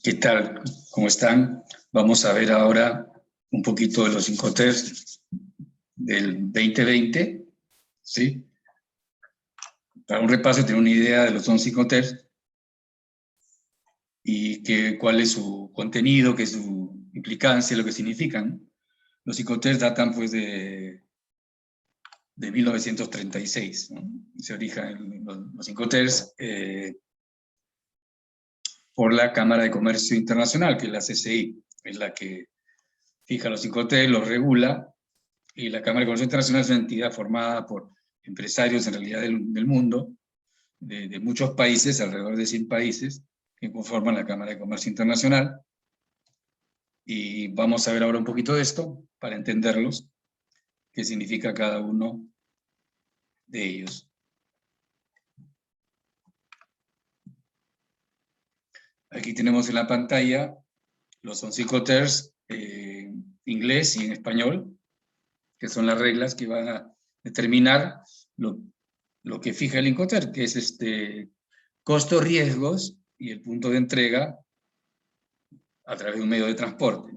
¿Qué tal? ¿Cómo están? Vamos a ver ahora un poquito de los Incoterms del 2020, ¿sí? Para un repaso y tener una idea de los 11 Incoterms y cuál es su contenido, qué es su implicancia, lo que significan. Los Incoterms datan pues de 1936, ¿no? Se originan los Incoterms por la Cámara de Comercio Internacional, que es la CCI, es la que fija los Incoterms, los regula. Y la Cámara de Comercio Internacional es una entidad formada por empresarios en realidad del mundo, de muchos países, alrededor de 100 países, que conforman la Cámara de Comercio Internacional. Y vamos a ver ahora un poquito de esto, para entenderlos, qué significa cada uno de ellos. Aquí tenemos en la pantalla los 11 Incoterms en inglés y en español, que son las reglas que van a determinar lo que fija el Incoterm, que es costos, riesgos y el punto de entrega a través de un medio de transporte.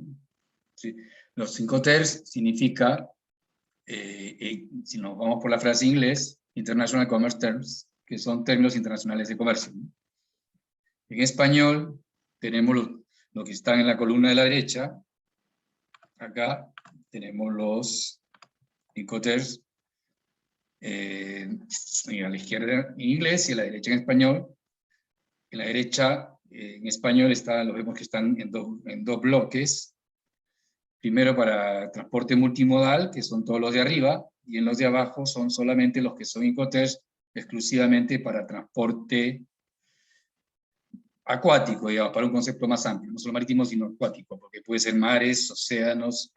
¿Sí? Los Incoterms significa, si nos vamos por la frase en inglés, International Commerce Terms, que son términos internacionales de comercio. En español tenemos lo que están en la columna de la derecha. Acá tenemos los Incoterms a la izquierda en inglés y a la derecha en español. En la derecha, en español, lo vemos que están en dos bloques. Primero para transporte multimodal, que son todos los de arriba, y en los de abajo son solamente los que son Incoterms exclusivamente para transporte acuático, digamos, para un concepto más amplio, no solo marítimo, sino acuático, porque puede ser mares, océanos,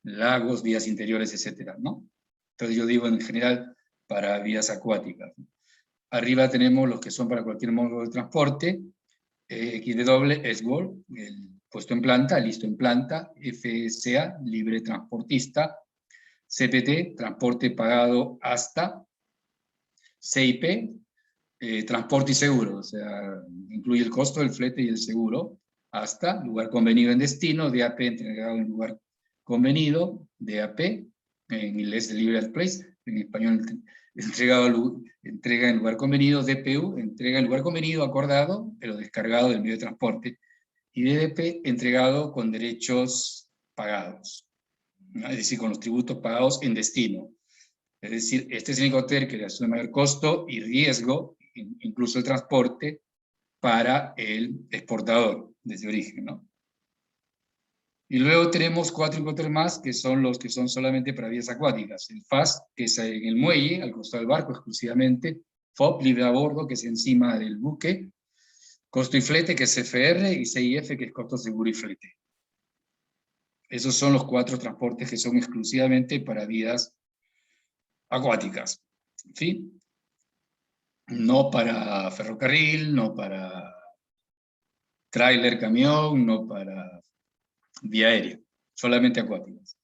lagos, vías interiores, etcétera, ¿no? Entonces yo digo en general para vías acuáticas. Arriba tenemos los que son para cualquier modo de transporte, XW, SWORD, el puesto en planta, listo en planta, FSA, libre transportista, CPT, transporte pagado hasta, CIP, transporte y seguro, o sea, incluye el costo del flete y el seguro, hasta, lugar convenido en destino, DAP entregado en lugar convenido, DAP, en inglés Delivery Place, en español entrega en lugar convenido, DPU, entrega en lugar convenido, acordado, pero descargado del medio de transporte, y DDP, entregado con derechos pagados, ¿no? Es decir, con los tributos pagados en destino. Es decir, este es el Incoterm que le asume mayor costo y riesgo, incluso el transporte, para el exportador desde origen, ¿no? Y luego tenemos 4 Incoterms más, que son los que son solamente para vías acuáticas. El FAS, que es en el muelle, al costado del barco exclusivamente. FOB, libre a bordo, que es encima del buque. Costo y flete, que es CFR, y CIF, que es costo, seguro y flete. Esos son los 4 transportes que son exclusivamente para vías acuáticas, ¿sí? No para ferrocarril, no para tráiler, camión, no para vía aérea, solamente acuáticas.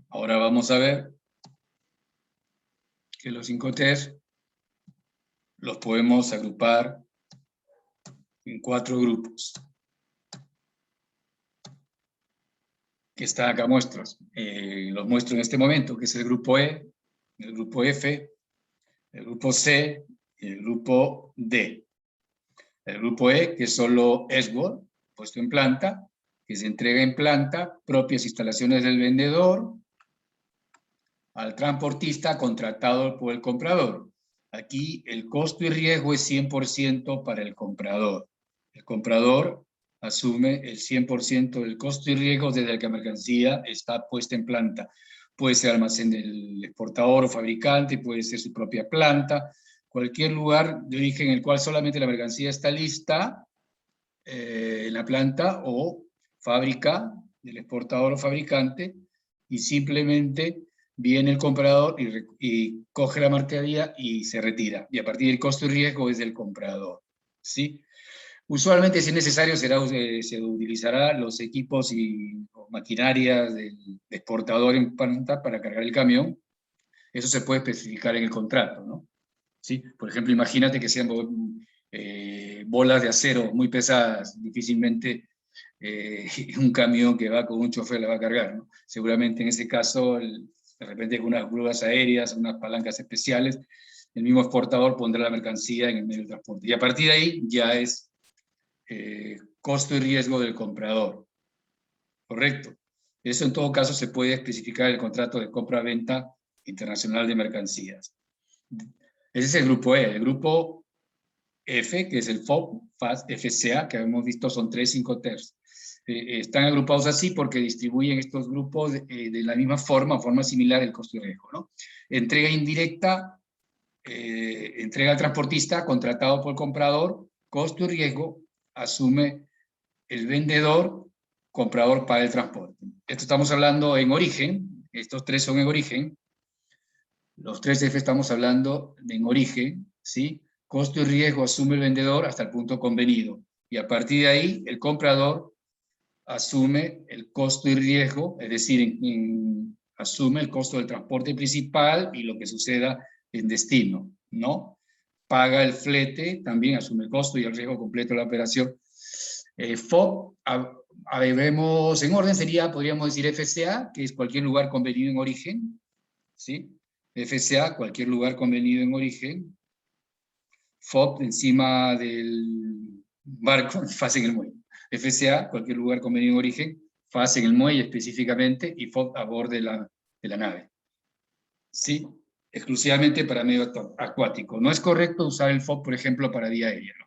Ahora vamos a ver que los Incoterms los podemos agrupar en 4 grupos, que están acá muestros. Los muestro en este momento, que es el grupo E, el grupo F, el grupo C y el grupo D. El grupo E, que es solo SWORD, puesto en planta, que se entrega en planta, propias instalaciones del vendedor, al transportista contratado por el comprador. Aquí el costo y riesgo es 100% para el comprador. El comprador asume el 100% del costo y riesgo desde que la mercancía está puesta en planta. Puede ser almacén del exportador o fabricante, puede ser su propia planta, cualquier lugar de origen en el cual solamente la mercancía está lista en la planta o fábrica del exportador o fabricante, y simplemente viene el comprador y coge la mercadería y se retira. Y a partir del costo y riesgo es del comprador, ¿sí? Usualmente, si es necesario, se utilizará los equipos y maquinarias del exportador en planta para cargar el camión. Eso se puede especificar en el contrato, ¿no? ¿Sí? Por ejemplo, imagínate que sean bolas de acero muy pesadas, difícilmente un camión que va con un chofer la va a cargar, ¿no? Seguramente en ese caso, de repente con unas grúas aéreas, unas palancas especiales, el mismo exportador pondrá la mercancía en el medio del transporte. Y a partir de ahí ya es costo y riesgo del comprador. Correcto. Eso en todo caso se puede especificar en el contrato de compra-venta internacional de mercancías. Ese es el grupo E. El grupo F, que es el FOB, FAS, FCA, que hemos visto son 3, 5 tercios. Están agrupados así porque distribuyen estos grupos de la misma forma similar el costo y riesgo, ¿no? Entrega indirecta, entrega al transportista contratado por el comprador, costo y riesgo asume el vendedor, comprador paga el transporte. Esto estamos hablando en origen, estos 3 son en origen, los 3 F estamos hablando en origen, ¿sí? Costo y riesgo asume el vendedor hasta el punto convenido, y a partir de ahí el comprador asume el costo y riesgo, es decir, asume el costo del transporte principal y lo que suceda en destino, ¿no? Paga el flete, también asume el costo y el riesgo completo de la operación. FOB, vemos en orden, podríamos decir FCA, que es cualquier lugar convenido en origen, ¿sí? FCA, cualquier lugar convenido en origen. FOB, encima del barco, fase en el muelle. FCA, cualquier lugar convenido en origen, fase en el muelle específicamente, y FOB a bordo de la nave. ¿Sí? Exclusivamente para medio acuático. No es correcto usar el FOB, por ejemplo, para vía aérea, ¿no?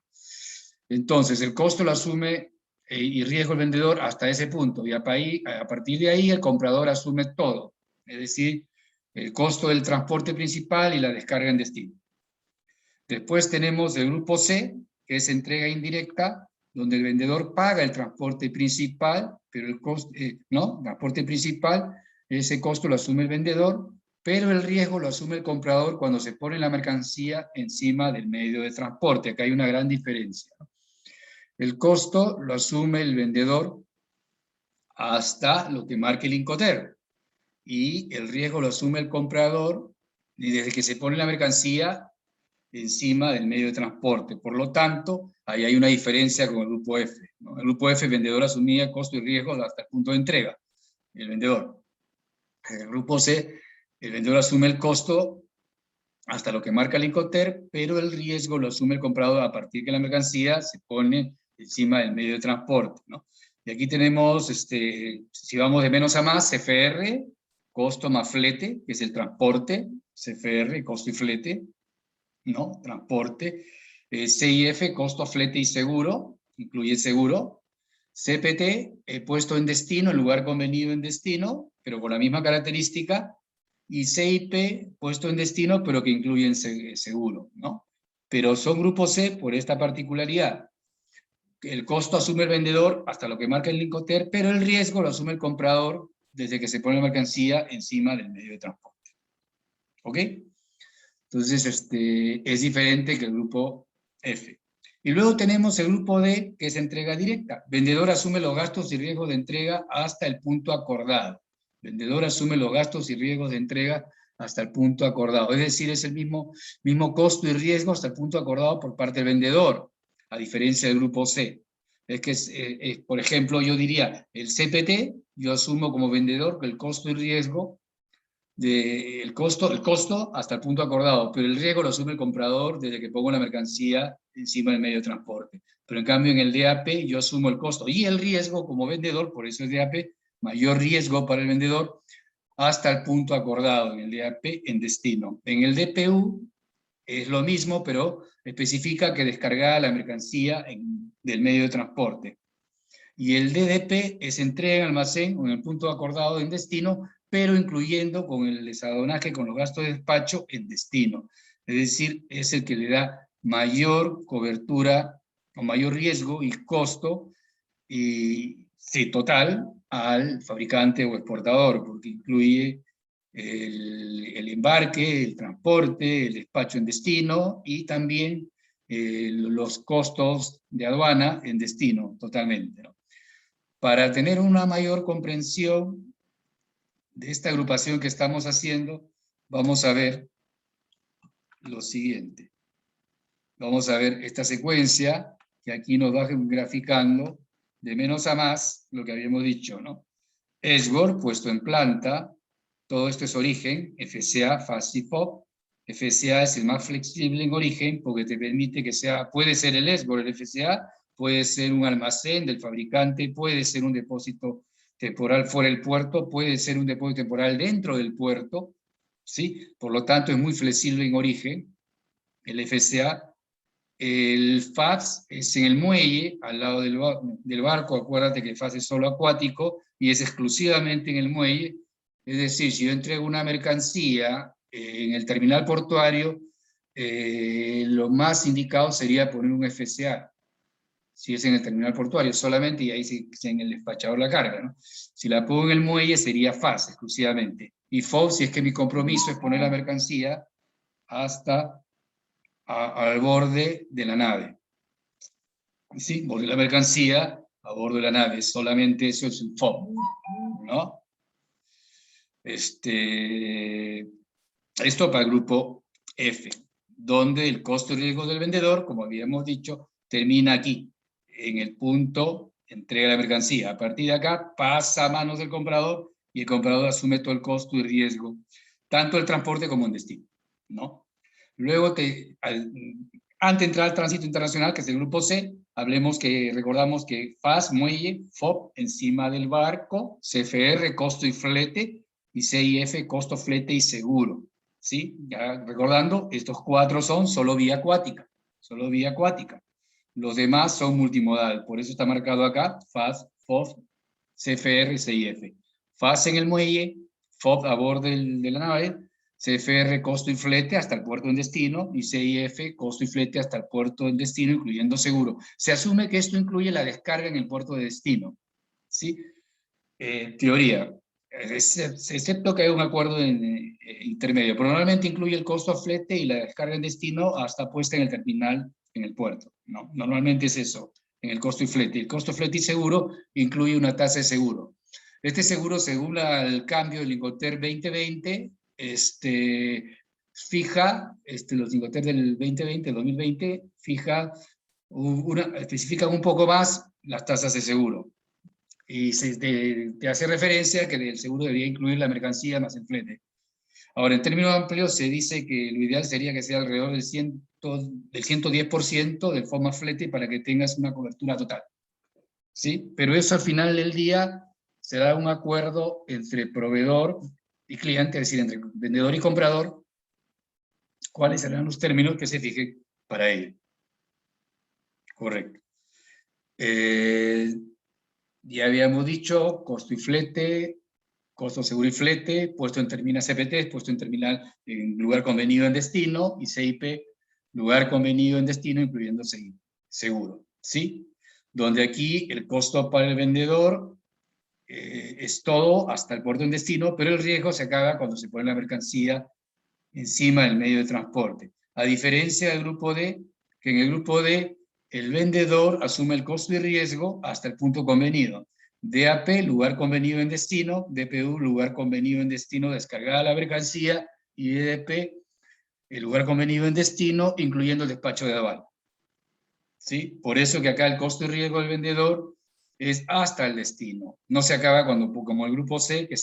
Entonces, el costo lo asume y riesgo el vendedor hasta ese punto, y a partir de ahí el comprador asume todo, es decir, el costo del transporte principal y la descarga en destino. Después tenemos el grupo C, que es entrega indirecta, donde el vendedor paga el transporte principal, pero el costo, transporte principal, ese costo lo asume el vendedor, pero el riesgo lo asume el comprador cuando se pone la mercancía encima del medio de transporte. Acá hay una gran diferencia. El costo lo asume el vendedor hasta lo que marque el Incoterm, y el riesgo lo asume el comprador y desde que se pone la mercancía encima del medio de transporte. Por lo tanto, ahí hay una diferencia con el grupo F, ¿no? El grupo F, el vendedor asumía costo y riesgo hasta el punto de entrega, el vendedor. En el grupo C, el vendedor asume el costo hasta lo que marca el Incoterm, pero el riesgo lo asume el comprador a partir que la mercancía se pone encima del medio de transporte, ¿no? Y aquí tenemos, si vamos de menos a más, CFR, costo más flete, que es el transporte, CFR, costo y flete, ¿no? Transporte. CIF, costo, flete y seguro, incluye seguro. CPT, puesto en destino, el lugar convenido en destino, pero con la misma característica. Y CIP, puesto en destino, pero que incluyen seguro, ¿no? Pero son grupo C por esta particularidad. El costo asume el vendedor hasta lo que marca el Incoterm, pero el riesgo lo asume el comprador desde que se pone la mercancía encima del medio de transporte. ¿Ok? Entonces, es diferente que el grupo F. Y luego tenemos el grupo D, que es entrega directa. Vendedor asume los gastos y riesgos de entrega hasta el punto acordado. Vendedor asume los gastos y riesgos de entrega hasta el punto acordado. Es decir, es el mismo costo y riesgo hasta el punto acordado por parte del vendedor, a diferencia del grupo C. Es que, por ejemplo, yo diría, el CPT, yo asumo como vendedor que el costo y riesgo el costo hasta el punto acordado, pero el riesgo lo asume el comprador desde que pongo la mercancía encima del medio de transporte. Pero en cambio en el DAP yo asumo el costo y el riesgo como vendedor, por eso es DAP, mayor riesgo para el vendedor hasta el punto acordado en el DAP en destino. En el DPU es lo mismo, pero especifica que descarga la mercancía del medio de transporte. Y el DDP es entrega en almacén o en el punto acordado en destino, pero incluyendo con el desaduanaje, con los gastos de despacho en destino. Es decir, es el que le da mayor cobertura o mayor riesgo y costo total al fabricante o exportador, porque incluye el embarque, el transporte, el despacho en destino y también los costos de aduana en destino totalmente, ¿no? Para tener una mayor comprensión de esta agrupación que estamos haciendo, vamos a ver lo siguiente. Vamos a ver esta secuencia que aquí nos va graficando de menos a más lo que habíamos dicho, ¿no? Esgor, puesto en planta, todo esto es origen, FCA, FAS y FOB. FCA es el más flexible en origen porque te permite que sea, puede ser el Esgor, el FCA, puede ser un almacén del fabricante, puede ser un depósito temporal fuera del puerto, puede ser un depósito temporal dentro del puerto, ¿sí? Por lo tanto, es muy flexible en origen, el FCA. El FAS es en el muelle, al lado del barco. Acuérdate que el FAS es solo acuático y es exclusivamente en el muelle. Es decir, si yo entrego una mercancía en el terminal portuario, lo más indicado sería poner un FCA, si es en el terminal portuario solamente, y ahí sí, en el despachador la carga, ¿no? Si la pongo en el muelle sería FAS exclusivamente. Y FOB, si es que mi compromiso es poner la mercancía hasta al borde de la nave. ¿Sí? Borde de la mercancía a bordo de la nave. Solamente eso es un FOB, ¿no? Esto para el grupo F, donde el costo de riesgo del vendedor, como habíamos dicho, termina aquí, en el punto entrega la mercancía. A partir de acá pasa a manos del comprador y el comprador asume todo el costo y riesgo, tanto el transporte como el destino, ¿no? Luego, antes de entrar al tránsito internacional, que es el grupo C, recordamos que FAS, muelle, FOB, encima del barco, CFR, costo y flete, y CIF, costo, flete y seguro. ¿Sí? Ya recordando, estos cuatro son solo vía acuática, solo vía acuática. Los demás son multimodal, por eso está marcado acá, FAS, FOB, CFR, CIF. FAS en el muelle, FOB a bordo de la nave, CFR, costo y flete hasta el puerto en destino, y CIF, costo y flete hasta el puerto en destino, incluyendo seguro. Se asume que esto incluye la descarga en el puerto de destino, ¿sí? Teoría, excepto que hay un acuerdo intermedio, pero normalmente incluye el costo a flete y la descarga en destino hasta puesta en el terminal en el puerto, ¿no? Normalmente es eso, en el costo y flete. El costo, flete y seguro incluye una tasa de seguro. Este seguro, según el cambio del Incoterm 2020, fija, los Incoterm del 2020, 2020, especifican un poco más las tasas de seguro. Y te hace referencia que el seguro debería incluir la mercancía más el flete. Ahora, en términos amplios, se dice que lo ideal sería que sea alrededor del 110% del FOB más flete para que tengas una cobertura total, ¿sí? Pero eso al final del día será un acuerdo entre proveedor y cliente, es decir, entre vendedor y comprador, cuáles serán los términos que se fijen para ello. Correcto. Ya habíamos dicho, costo y flete, costo, seguro y flete, puesto en terminal CPT, puesto en terminal en lugar convenido en destino, y CIP, lugar convenido en destino, incluyendo seguro, ¿sí? Donde aquí el costo para el vendedor es todo hasta el puerto en destino, pero el riesgo se acaba cuando se pone la mercancía encima del medio de transporte. A diferencia del grupo D, que en el grupo D el vendedor asume el costo y riesgo hasta el punto convenido. DAP, lugar convenido en destino, DPU, lugar convenido en destino, descargada la mercancía, y DDP, el lugar convenido en destino, incluyendo el despacho de aval. ¿Sí? Por eso que acá el costo y riesgo del vendedor es hasta el destino. No se acaba como el grupo C, que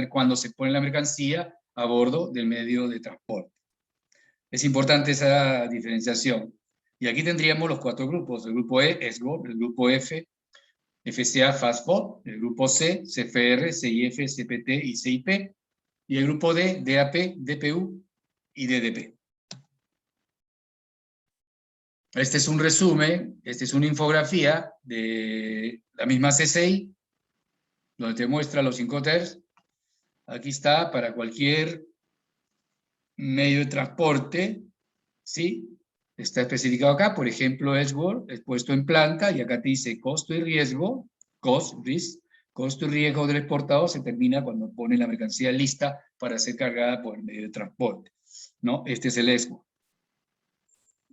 cuando se pone la mercancía a bordo del medio de transporte. Es importante esa diferenciación. Y aquí tendríamos los cuatro grupos. El grupo E, ESGO, el grupo F, FCA, FASFOB, el grupo C, CFR, CIF, CPT y CIP, y el grupo D, DAP, DPU y DDP. Este es un resumen, esta es una infografía de la misma CCI, donde te muestra los Incoterms. Aquí está para cualquier medio de transporte, ¿sí? Está especificado acá, por ejemplo, Esgor, es puesto en planta, y acá te dice costo y riesgo, risk, costo y riesgo del exportador se termina cuando pone la mercancía lista para ser cargada por el medio de transporte, ¿no? Este es el Esgor.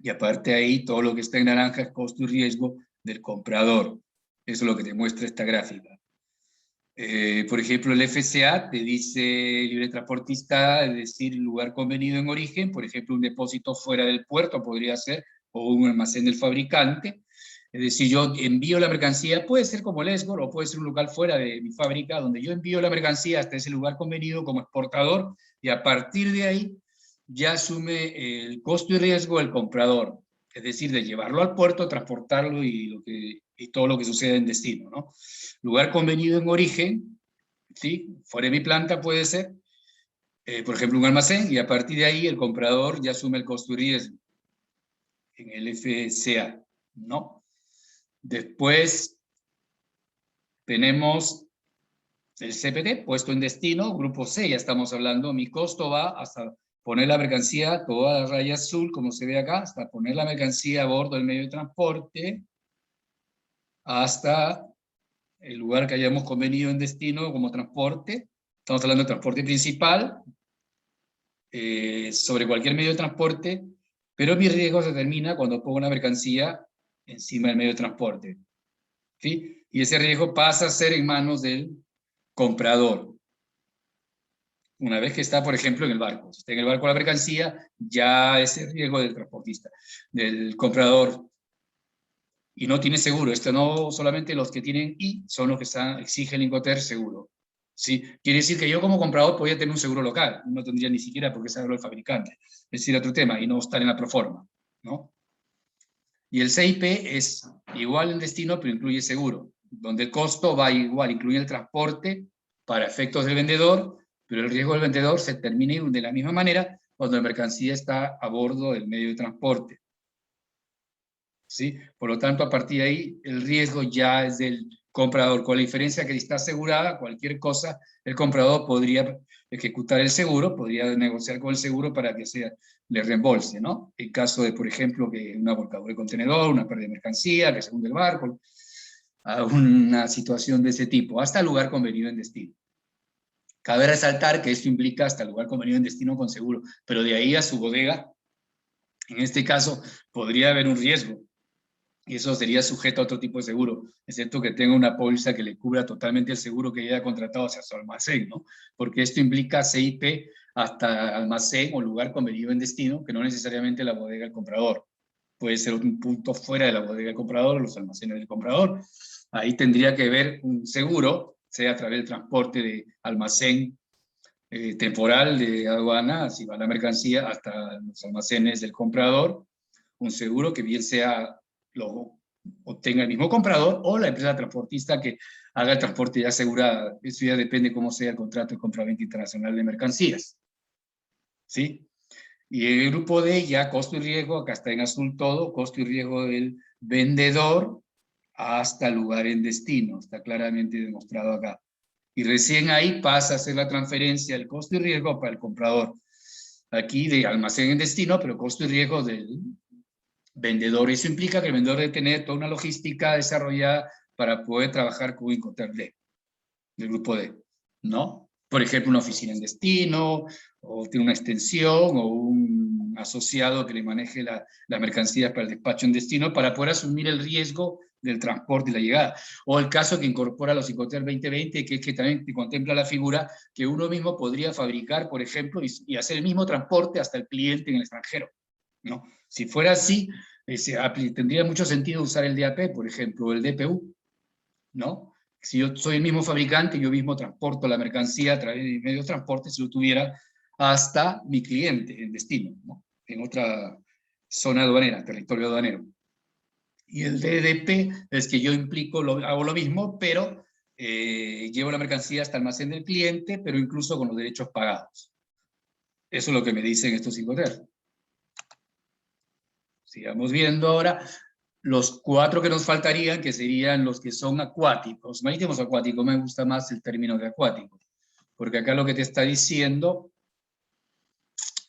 Y aparte ahí, todo lo que está en naranja es costo y riesgo del comprador. Eso es lo que te muestra esta gráfica. Por ejemplo, el FCA te dice libre transportista, es decir, lugar convenido en origen, por ejemplo, un depósito fuera del puerto podría ser, o un almacén del fabricante. Es decir, yo envío la mercancía, puede ser como el escort o puede ser un local fuera de mi fábrica, donde yo envío la mercancía hasta ese lugar convenido como exportador, y a partir de ahí ya asume el costo y riesgo el comprador, es decir, de llevarlo al puerto, transportarlo y todo lo que sucede en destino, ¿no? Lugar convenido en origen, ¿sí? Fuera de mi planta puede ser, por ejemplo, un almacén, y a partir de ahí el comprador ya asume el costo y riesgo en el FCA, ¿no? Después tenemos el CPT, puesto en destino, grupo C, ya estamos hablando, mi costo va hasta poner la mercancía, toda la raya azul, como se ve acá, hasta poner la mercancía a bordo del medio de transporte, hasta el lugar que hayamos convenido en destino como transporte. Estamos hablando de transporte principal, sobre cualquier medio de transporte, pero mi riesgo se termina cuando pongo una mercancía encima del medio de transporte, ¿sí? Y ese riesgo pasa a ser en manos del comprador. Una vez que está, por ejemplo, en el barco. Si está en el barco la mercancía, ya es el riesgo del transportista, del comprador. Y no tiene seguro. Esto no solamente los que tienen I son los que exigen Incoterm seguro. ¿Sí? Quiere decir que yo como comprador podría tener un seguro local. No tendría ni siquiera por qué saberlo el fabricante. Es decir, otro tema, y no estar en la proforma, ¿no? Y el CIP es igual en destino, pero incluye seguro, donde el costo va igual, incluye el transporte para efectos del vendedor, pero el riesgo del vendedor se termina de la misma manera cuando la mercancía está a bordo del medio de transporte, ¿sí? Por lo tanto, a partir de ahí, el riesgo ya es del comprador, con la diferencia que si está asegurada, cualquier cosa, el comprador podría ejecutar el seguro, podría negociar con el seguro para que le reembolse, ¿no? En caso de, por ejemplo, que una volcadura de contenedor, una pérdida de mercancía, que se hunde el barco, a una situación de ese tipo, hasta el lugar convenido en destino. Cabe resaltar que esto implica hasta el lugar convenido en destino con seguro, pero de ahí a su bodega, en este caso, podría haber un riesgo, y eso sería sujeto a otro tipo de seguro, excepto que tenga una póliza que le cubra totalmente el seguro que haya contratado hacia su almacén, ¿no? Porque esto implica CIP hasta almacén o lugar convenido en destino, que no necesariamente la bodega del comprador. Puede ser un punto fuera de la bodega del comprador o los almacenes del comprador. Ahí tendría que haber un seguro, sea a través del transporte de almacén temporal de aduana, si va la mercancía hasta los almacenes del comprador, un seguro que bien sea lo obtenga el mismo comprador o la empresa transportista que haga el transporte ya asegurada. Eso ya depende cómo sea el contrato de compraventa internacional de mercancías, ¿sí? Y el grupo D ya costo y riesgo, acá está en azul todo, costo y riesgo del vendedor hasta lugar en destino, está claramente demostrado acá. Y recién ahí pasa a ser la transferencia del costo y riesgo para el comprador. Aquí de almacén en destino, pero costo y riesgo del vendedor. Eso implica que el vendedor debe tener toda una logística desarrollada para poder trabajar con Incoterm D, del grupo D, ¿no? Por ejemplo, una oficina en destino, o tiene una extensión, o un asociado que le maneje las mercancías para el despacho en destino, para poder asumir el riesgo del transporte y la llegada. O el caso que incorpora los Incoterm 2020, que es que también contempla la figura que uno mismo podría fabricar, por ejemplo, y hacer el mismo transporte hasta el cliente en el extranjero, ¿no? Si fuera así, tendría mucho sentido usar el DAP, por ejemplo, o el DPU, ¿no? Si yo soy el mismo fabricante, yo mismo transporto la mercancía a través de medios de transporte, si lo tuviera hasta mi cliente en destino, ¿no? En otra zona aduanera, territorio aduanero. Y el DDP es que yo hago lo mismo, pero llevo la mercancía hasta el almacén del cliente, pero incluso con los derechos pagados. Eso es lo que me dicen estos Incoterm. Sigamos viendo ahora los 4 que nos faltarían, que serían los que son acuáticos. Marítimos acuáticos, me gusta más el término de acuático, porque acá lo que te está diciendo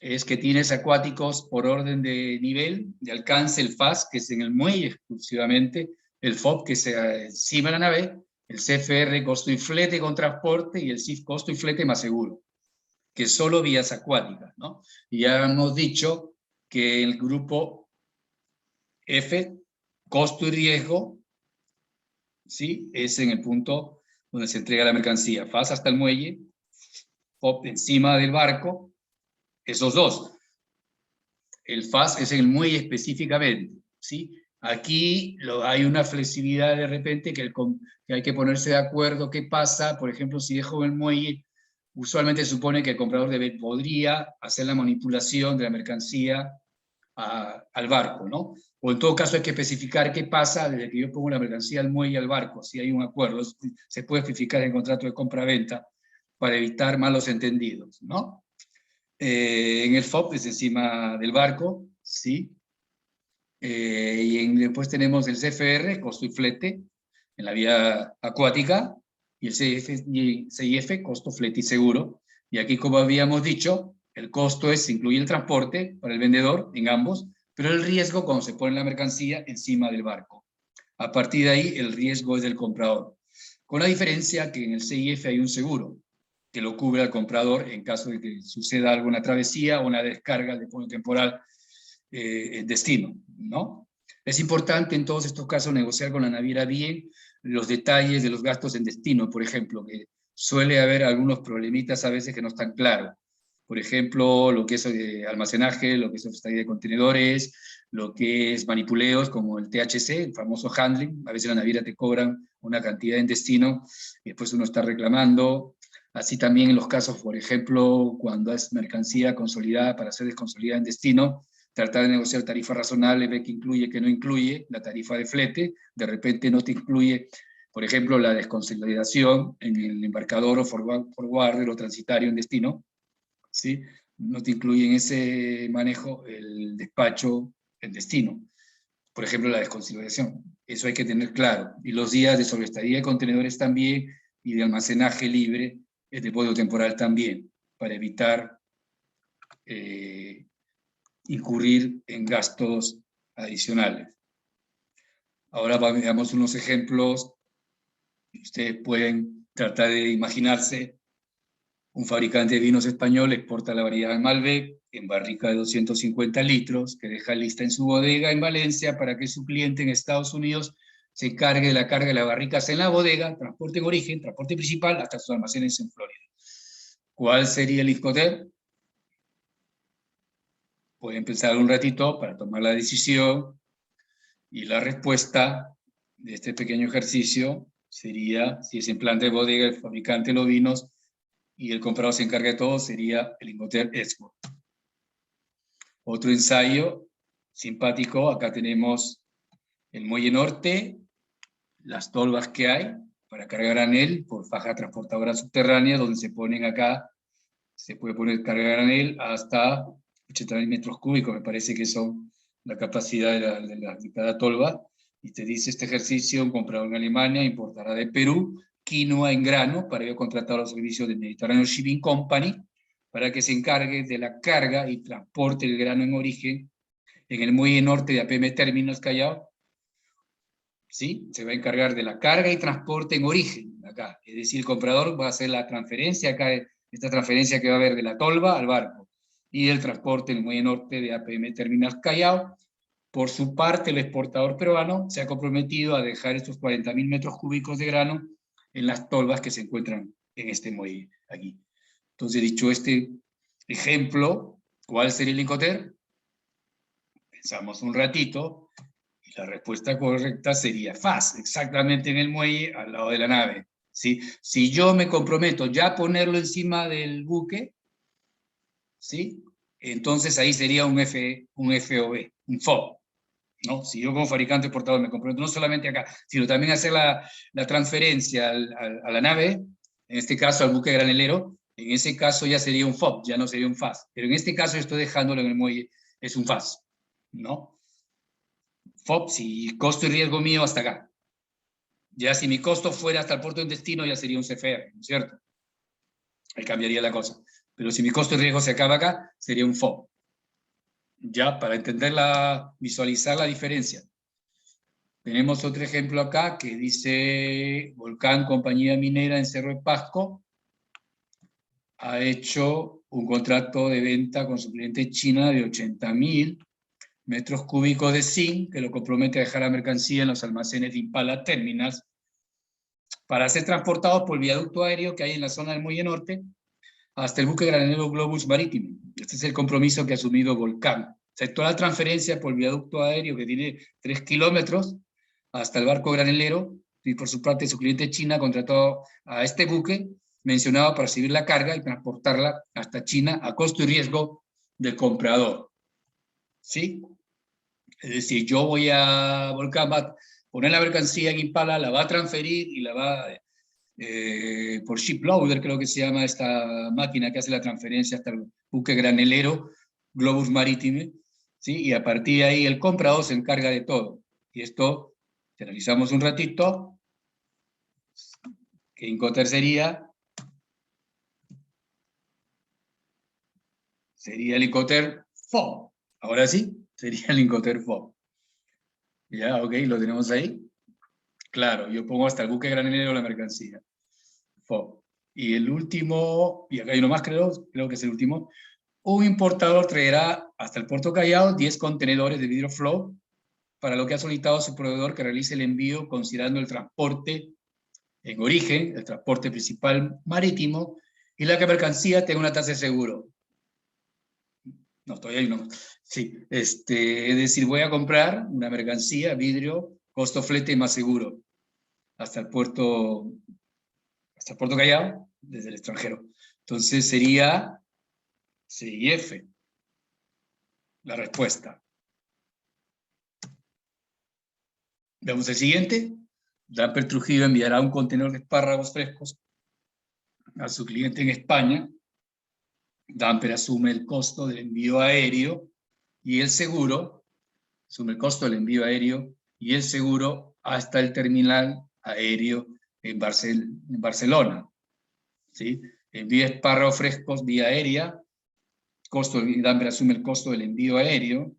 es que tienes acuáticos por orden de nivel, de alcance, el FAS, que es en el muelle exclusivamente, el FOB, que es encima de la nave, el CFR, costo y flete con transporte, y el CIF, costo y flete más seguro, que es solo vías acuáticas, ¿no? Y ya hemos dicho que el grupo F, costo y riesgo, ¿sí? Es en el punto donde se entrega la mercancía. FAS hasta el muelle, FOB encima del barco, esos dos. El FAS es en el muelle específicamente, ¿sí? Aquí hay una flexibilidad de repente que hay que ponerse de acuerdo qué pasa, por ejemplo, si dejo el muelle, usualmente se supone que el comprador podría hacer la manipulación de la mercancía al barco, ¿no? O en todo caso hay que especificar qué pasa desde que yo pongo la mercancía al muelle al barco, si hay un acuerdo, se puede especificar en el contrato de compra-venta para evitar malos entendidos, ¿no? En el FOB es encima del barco, ¿sí? Después tenemos el CFR, costo y flete, en la vía acuática, y el CIF, costo, flete y seguro. Y aquí, como habíamos dicho, el costo incluye el transporte para el vendedor en ambos, pero el riesgo cuando se pone la mercancía encima del barco. A partir de ahí, el riesgo es del comprador. Con la diferencia que en el CIF hay un seguro que lo cubre al comprador en caso de que suceda alguna travesía o una descarga de depósito temporal en destino, ¿no? Es importante en todos estos casos negociar con la naviera bien los detalles de los gastos en destino, por ejemplo, que suele haber algunos problemitas a veces que no están claros. Por ejemplo, lo que es almacenaje, lo que es estadía de contenedores, lo que es manipuleos como el THC, el famoso handling. A veces la naviera te cobran una cantidad en destino y después uno está reclamando. Así también en los casos, por ejemplo, cuando es mercancía consolidada para ser desconsolidada en destino, tratar de negociar tarifa razonable, ver qué incluye, qué no incluye, la tarifa de flete, de repente no te incluye, por ejemplo, la desconsolidación en el embarcador o forwarder o transitario en destino, ¿sí? No te incluye en ese manejo el despacho en destino, por ejemplo, la desconsolidación. Eso hay que tener claro. Y los días de sobreestadía de contenedores también, y de almacenaje libre, el depósito temporal también, para evitar incurrir en gastos adicionales. Ahora veamos unos ejemplos. Ustedes pueden tratar de imaginarse un fabricante de vinos español exporta la variedad Malbec en barrica de 250 litros que deja lista en su bodega en Valencia para que su cliente en Estados Unidos se encargue de la carga de las barricas en la bodega, transporte en origen, transporte principal hasta sus almacenes en Florida. ¿Cuál sería el Incoterm? Pueden pensar un ratito para tomar la decisión. Y la respuesta de este pequeño ejercicio sería, si es en planta de bodega, el fabricante de los vinos y el comprador se encarga de todo, sería el Incoterm Export. Otro ensayo simpático, acá tenemos el muelle norte, las tolvas que hay para cargar granel por faja transportadora subterránea, donde se ponen acá, se puede poner carga granel hasta 80.000 metros cúbicos, me parece que son la capacidad de cada tolva. Y te dice este ejercicio, un comprador en Alemania importará de Perú quinoa en grano para ello contratar los servicios del Mediterranean Shipping Company para que se encargue de la carga y transporte del grano en origen en el muelle norte de APM Terminals Callao. ¿Sí? Se va a encargar de la carga y transporte en origen acá. Es decir, el comprador va a hacer la transferencia acá, esta transferencia que va a haber de la tolva al barco y el transporte en el muelle norte de APM Terminals Callao. Por su parte, el exportador peruano se ha comprometido a dejar estos 40.000 metros cúbicos de grano en las tolvas que se encuentran en este muelle aquí. Entonces, dicho este ejemplo, ¿cuál sería el Incoterm? Pensamos un ratito y la respuesta correcta sería FAS, exactamente en el muelle al lado de la nave. ¿Sí? Si yo me comprometo ya a ponerlo encima del buque, ¿sí? Entonces ahí sería un FOB, un FOB. ¿No? Si yo como fabricante exportador me comprometo no solamente acá, sino también hacer la transferencia a la nave, en este caso al buque granelero, en ese caso ya sería un FOB, ya no sería un FAS. Pero en este caso estoy dejándolo en el muelle, es un FAS, ¿no? FOB, si costo y riesgo mío hasta acá. Ya si mi costo fuera hasta el puerto de destino, ya sería un CFR, ¿no es cierto? Ahí cambiaría la cosa. Pero si mi costo y riesgo se acaba acá, sería un FOB. Ya, para visualizar la diferencia. Tenemos otro ejemplo acá que dice Volcán, compañía minera en Cerro de Pasco, ha hecho un contrato de venta con su cliente China de 80.000 metros cúbicos de zinc, que lo compromete a dejar la mercancía en los almacenes de Impala Terminals para ser transportados por el viaducto aéreo que hay en la zona del Muelle Norte hasta el buque granelero Globus Marítim. Este es el compromiso que ha asumido Volcán, sea, toda la transferencia por viaducto aéreo que tiene 3 kilómetros hasta el barco granelero, y por su parte su cliente China contrató a este buque mencionado para recibir la carga y transportarla hasta China a costo y riesgo del comprador. ¿Sí? Es decir, yo voy a Volcán, poner la mercancía en Impala, la va a transferir y la va, por ship loader creo que se llama esta máquina que hace la transferencia hasta el buque granelero, Globus Maritime, ¿sí? Y a partir de ahí el comprador se encarga de todo. Y esto, si analizamos un ratito, que Incoterm sería el Incoterm FOB. Ahora sí, sería el Incoterm FOB. Ya, ok, lo tenemos ahí. Claro, yo pongo hasta el buque granelero la mercancía. FOB. Y el último, y acá hay uno más creo que es el último, un importador traerá hasta el puerto Callao 10 contenedores de vidrio flow para lo que ha solicitado su proveedor que realice el envío considerando el transporte en origen, el transporte principal marítimo, y la que mercancía tenga una tasa de seguro. No, estoy ahí, no. Sí, es decir, voy a comprar una mercancía, vidrio, costo flete más seguro, hasta el puerto Callao, desde el extranjero. Entonces sería C y F, la respuesta. Veamos el siguiente. Damper Trujillo enviará un contenedor de espárragos frescos a su cliente en España. Damper asume el costo del envío aéreo y el seguro, asume el costo del envío aéreo y el seguro hasta el terminal aéreo en Barcelona. ¿Sí? Envía espárragos frescos vía aérea, Damper asume el costo del envío aéreo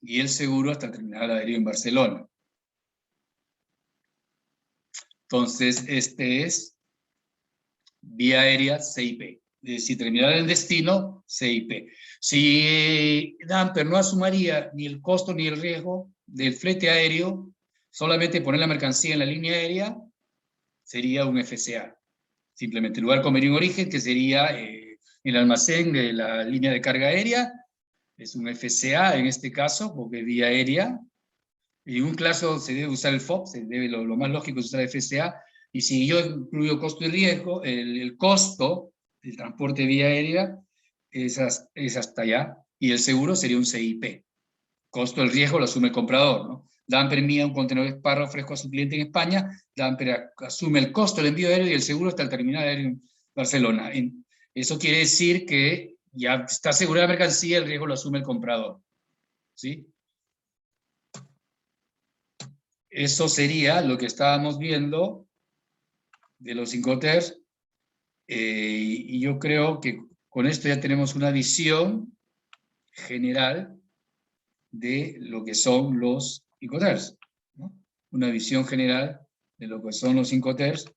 y el seguro hasta el terminal aéreo en Barcelona. Entonces, este es vía aérea CIP. Si terminara en destino, CIP. Si Damper no asumiría ni el costo ni el riesgo del flete aéreo, solamente poner la mercancía en la línea aérea, sería un FCA. Simplemente lugar convenido en origen, que sería el almacén de la línea de carga aérea, es un FCA en este caso, porque es vía aérea. En un caso se debe usar el FOB, lo más lógico es usar el FCA, y si yo incluyo costo y riesgo, el costo del transporte vía aérea es hasta allá, y el seguro sería un CIP. Costo del riesgo lo asume el comprador, ¿no? Damper envía un contenedor de espárragos fresco a su cliente en España, Damper asume el costo del envío aéreo y el seguro hasta el terminal aéreo en Barcelona. Eso quiere decir que ya está asegurada la mercancía, el riesgo lo asume el comprador, ¿sí? Eso sería lo que estábamos viendo de los Incoterms, y yo creo que con esto ya tenemos una visión general de lo que son los Incoterms, ¿no? Una visión general de lo que son los Incoterms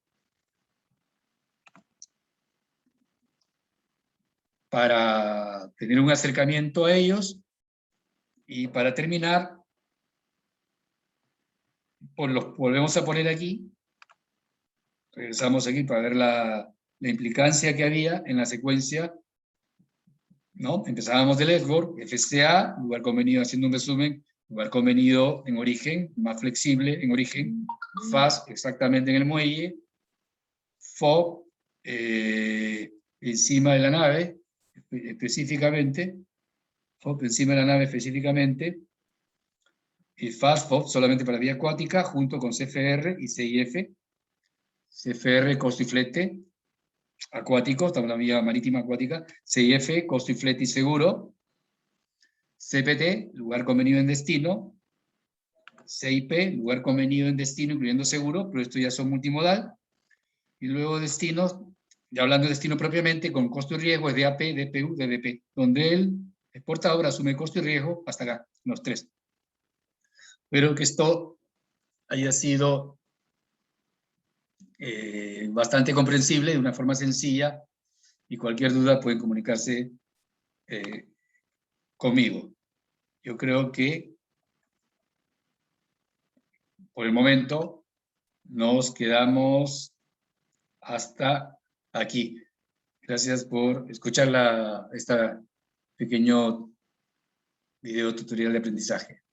para tener un acercamiento a ellos. Y para terminar, los volvemos a poner aquí, regresamos aquí para ver la implicancia que había en la secuencia, ¿no? Empezábamos del ESBOR, FCA, lugar convenido, haciendo un resumen, lugar convenido en origen, más flexible en origen, FAS exactamente en el muelle, FOB encima de la nave, específicamente, FOB encima de la nave específicamente, y FAS, FOB solamente para vía acuática, junto con CFR y CIF, CFR costo y flete acuático, estamos en la vía marítima acuática, CIF costo y flete y seguro, CPT, lugar convenido en destino, CIP, lugar convenido en destino, incluyendo seguro, pero esto ya son multimodal, y luego destinos, ya hablando de destino propiamente, con costo y riesgo es DAP, DPU, DDP, donde el exportador asume costo y riesgo hasta acá, los tres. Espero que esto haya sido bastante comprensible, de una forma sencilla, y cualquier duda pueden comunicarse conmigo. Yo creo que por el momento nos quedamos hasta aquí. Gracias por escuchar esta pequeño video tutorial de aprendizaje.